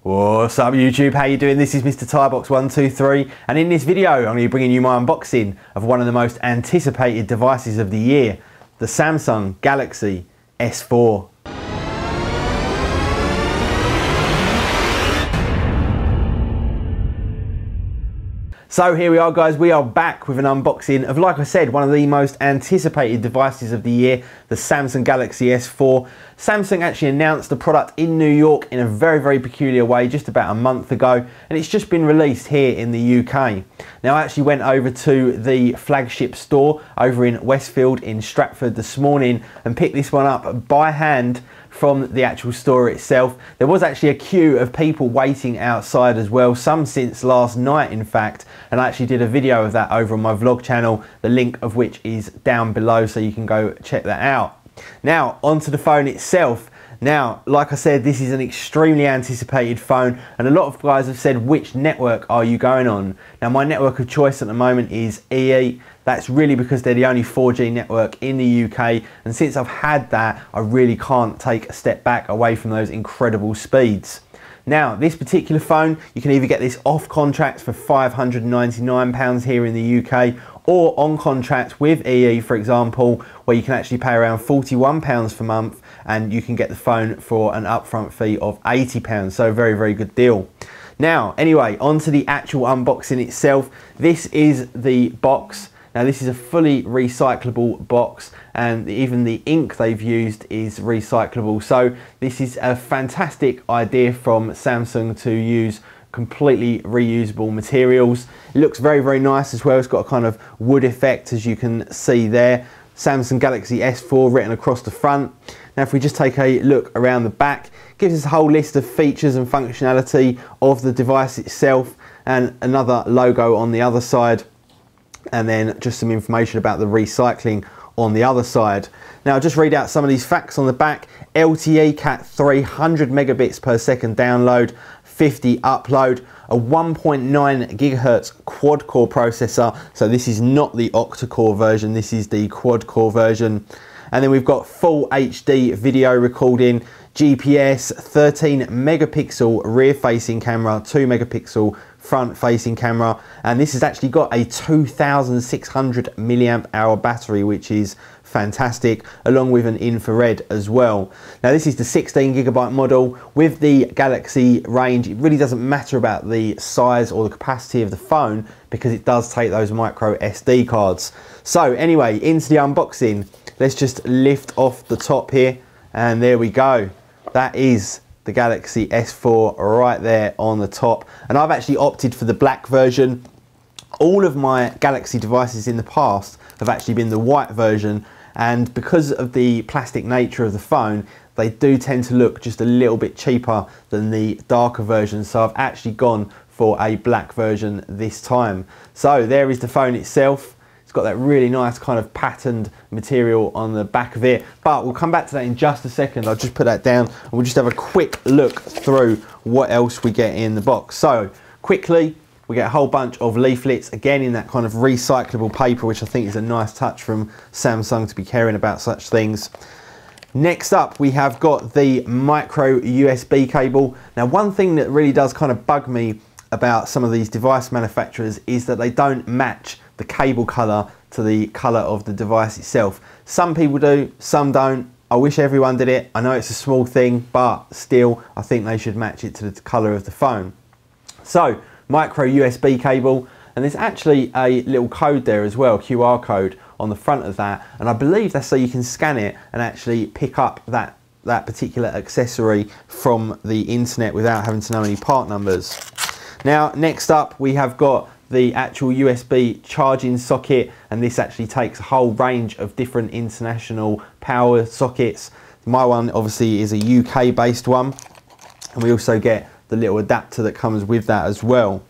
What's up YouTube, how you doing? This is Mr. Tybox123 and in this video I'm going to be bringing you my unboxing of one of the most anticipated devices of the year, the Samsung Galaxy S4. So here we are guys, we are back with an unboxing of, like I said, one of the most anticipated devices of the year, the Samsung Galaxy S4. Samsung actually announced the product in New York in a very peculiar way just about a month ago, and it's just been released here in the UK. Now I actually went over to the flagship store over in Westfield in Stratford this morning and picked this one up by hand from the actual store itself. There was actually a queue of people waiting outside as well, some since last night in fact, and I actually did a video of that over on my vlog channel, the link of which is down below so you can go check that out. Now onto the phone itself. Now, like I said, this is an extremely anticipated phone and a lot of guys have said, which network are you going on? Now my network of choice at the moment is EE. That's really because they're the only 4G network in the UK, and since I've had that, I really can't take a step back away from those incredible speeds. Now, this particular phone, you can either get this off contract for £599 here in the UK, or on contract with EE, for example, where you can actually pay around £41 per month and you can get the phone for an upfront fee of £80. So very good deal. Now, anyway, onto the actual unboxing itself. This is the box. Now this is a fully recyclable box and even the ink they've used is recyclable. So this is a fantastic idea from Samsung to use completely reusable materials. It looks very nice as well. It's got a kind of wood effect as you can see there. Samsung Galaxy S4 written across the front. Now if we just take a look around the back, it gives us a whole list of features and functionality of the device itself and another logo on the other side, and then just some information about the recycling on the other side. Now I'll just read out some of these facts on the back. LTE Cat 300 megabits per second download, 50 upload, a 1.9 gigahertz quad core processor. So this is not the octa-core version, this is the quad core version. And then we've got full HD video recording, GPS, 13 megapixel rear facing camera, 2 megapixel front facing camera, and this has actually got a 2600 milliamp hour battery, which is fantastic, along with an infrared as well. Now this is the 16 gigabyte model. With the Galaxy range, it really doesn't matter about the size or the capacity of the phone because it does take those micro SD cards. So anyway, into the unboxing. Let's just lift off the top here, and there we go. That is the Galaxy S4 right there on the top, and I've actually opted for the black version. All of my Galaxy devices in the past have actually been the white version, and because of the plastic nature of the phone, they do tend to look just a little bit cheaper than the darker version, so I've actually gone for a black version this time. So there is the phone itself. It's got that really nice kind of patterned material on the back of it, but we'll come back to that in just a second. I'll just put that down and we'll just have a quick look through what else we get in the box. So quickly, we get a whole bunch of leaflets, again in that kind of recyclable paper, which I think is a nice touch from Samsung to be caring about such things. Next up, we have got the micro USB cable. Now one thing that really does kind of bug me about some of these device manufacturers is that they don't match the cable color to the color of the device itself. Some people do, some don't. I wish everyone did it. I know it's a small thing, but still I think they should match it to the color of the phone. So micro USB cable, and there's actually a little code there as well, QR code on the front of that, and I believe that's so you can scan it and actually pick up that particular accessory from the internet without having to know any part numbers. Now next up we have got the actual USB charging socket, and this actually takes a whole range of different international power sockets. My one obviously is a UK based one, and we also get the little adapter that comes with that as well.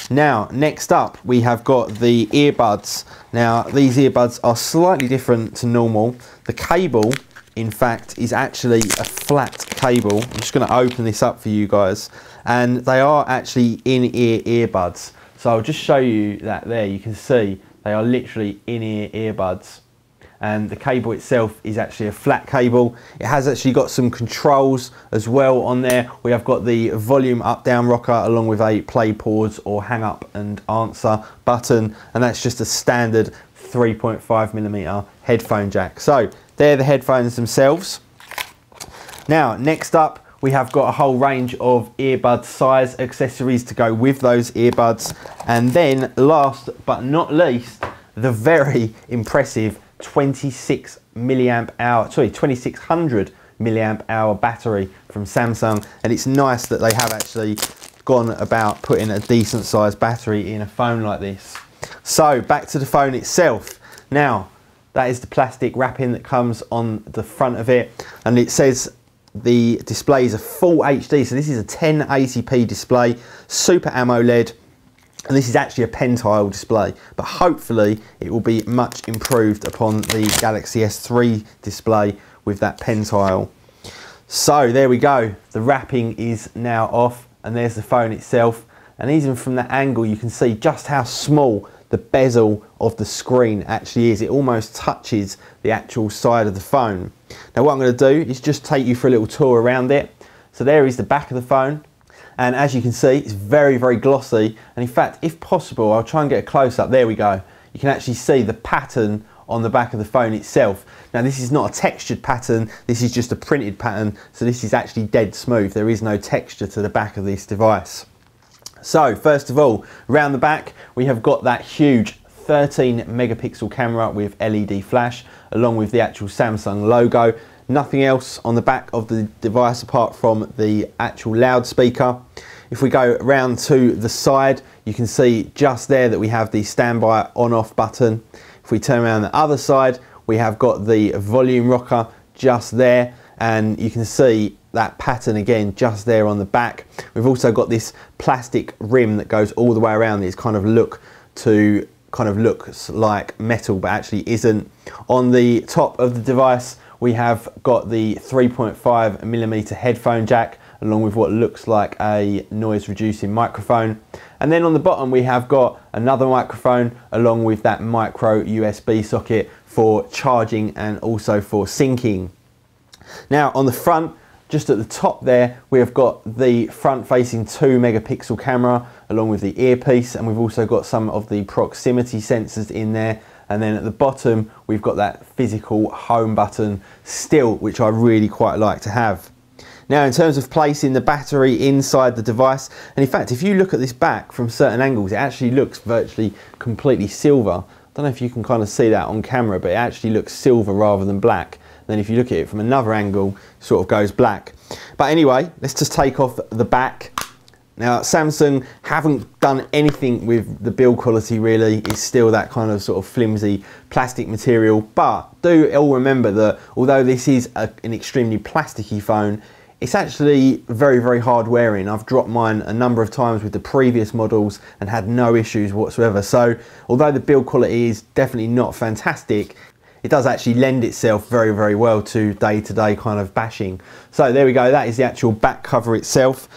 Now next up we have got the earbuds. Now these earbuds are slightly different to normal. The cable in fact is actually a flat cable. I'm just going to open this up for you guys, and they are actually in-ear earbuds. So I'll just show you that there. You can see they are literally in-ear earbuds, and the cable itself is actually a flat cable. It has actually got some controls as well on there. We have got the volume up down rocker along with a play, pause or hang up and answer button, and that's just a standard 3.5mm headphone jack. So they're the headphones themselves. Now next up we have got a whole range of earbud size accessories to go with those earbuds, and then last but not least, the very impressive 2600 milliamp hour battery from Samsung. And it's nice that they have actually gone about putting a decent sized battery in a phone like this. So back to the phone itself. Now that is the plastic wrapping that comes on the front of it, and it says the display is a full HD, so this is a 1080p display, Super AMOLED, and this is actually a pentile display, but hopefully it will be much improved upon the Galaxy S3 display with that pentile. So there we go, the wrapping is now off, and there's the phone itself, and even from that angle you can see just how small the bezel of the screen actually is. It almost touches the actual side of the phone. Now what I'm going to do is just take you for a little tour around it. So there is the back of the phone, and as you can see it's very, very glossy, and in fact if possible I'll try and get a close-up. There we go. You can actually see the pattern on the back of the phone itself. Now this is not a textured pattern, this is just a printed pattern, so this is actually dead smooth. There is no texture to the back of this device. So first of all, around the back we have got that huge 13 megapixel camera with LED flash along with the actual Samsung logo. Nothing else on the back of the device apart from the actual loudspeaker. If we go around to the side, you can see just there that we have the standby on-off button. If we turn around the other side, we have got the volume rocker just there, and you can see that pattern again just there on the back. We've also got this plastic rim that goes all the way around. It's kind of looks like metal but actually isn't. On the top of the device we have got the 3.5mm headphone jack along with what looks like a noise reducing microphone, and then on the bottom we have got another microphone along with that micro USB socket for charging and also for syncing. Now on the front, just at the top there, we have got the front-facing 2 megapixel camera along with the earpiece, and we've also got some of the proximity sensors in there. And then at the bottom, we've got that physical home button still, which I really quite like to have. Now, in terms of placing the battery inside the device, and in fact, if you look at this back from certain angles, it actually looks virtually completely silver. I don't know if you can kind of see that on camera, but it actually looks silver rather than black. Then if you look at it from another angle, it sort of goes black. But anyway, let's just take off the back. Now Samsung haven't done anything with the build quality really. It's still that kind of sort of flimsy plastic material, but do all remember that although this is an extremely plasticky phone, it's actually very, very hard wearing. I've dropped mine a number of times with the previous models and had no issues whatsoever. So although the build quality is definitely not fantastic, it does actually lend itself very, very well to day-to-day kind of bashing. So there we go, that is the actual back cover itself.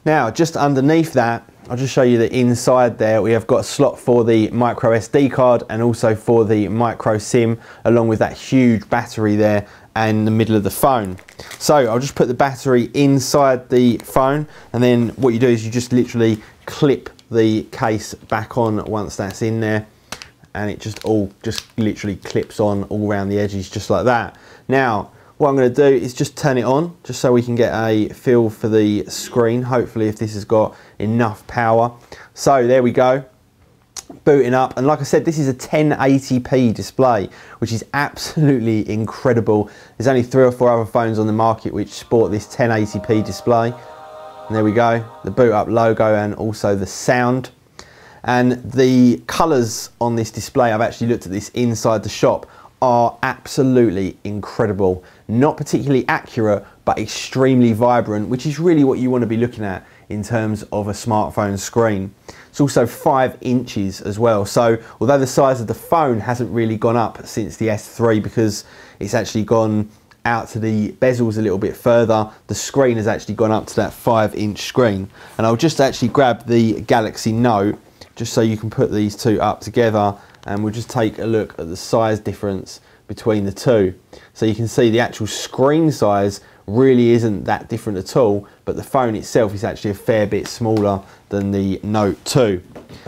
Now just underneath that, I'll just show you the inside there. We have got a slot for the micro SD card and also for the micro SIM, along with that huge battery there in the middle of the phone. So I'll just put the battery inside the phone, and then what you do is you just literally clip the case back on once that's in there, and it just literally clips on all around the edges just like that. Now what I'm going to do is just turn it on just so we can get a feel for the screen, hopefully if this has got enough power. So there we go, booting up, and like I said, this is a 1080p display, which is absolutely incredible. There's only 3 or 4 other phones on the market which sport this 1080p display, and there we go, the boot up logo and also the sound. And the colours on this display, I've actually looked at this inside the shop, are absolutely incredible. Not particularly accurate, but extremely vibrant, which is really what you want to be looking at in terms of a smartphone screen. It's also 5 inches as well, so although the size of the phone hasn't really gone up since the S3 because it's actually gone out to the bezels a little bit further, the screen has actually gone up to that 5-inch screen. And I'll just actually grab the Galaxy Note just so you can put these two up together, and we'll just take a look at the size difference between the two. So you can see the actual screen size really isn't that different at all, but the phone itself is actually a fair bit smaller than the Note 2.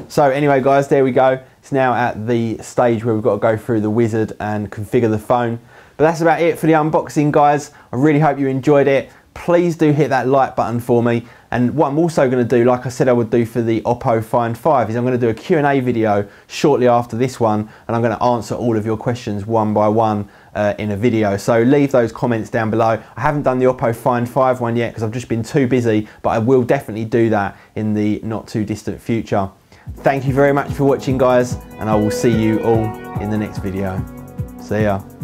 So anyway guys, there we go. It's now at the stage where we've got to go through the wizard and configure the phone. But that's about it for the unboxing, guys. I really hope you enjoyed it. Please do hit that like button for me. And what I'm also going to do, like I said I would do for the Oppo Find 5, is I'm going to do a Q&A video shortly after this one, and I'm going to answer all of your questions one by one in a video. So leave those comments down below. I haven't done the Oppo Find 5 one yet because I've just been too busy, but I will definitely do that in the not too distant future. Thank you very much for watching, guys, and I will see you all in the next video. See ya.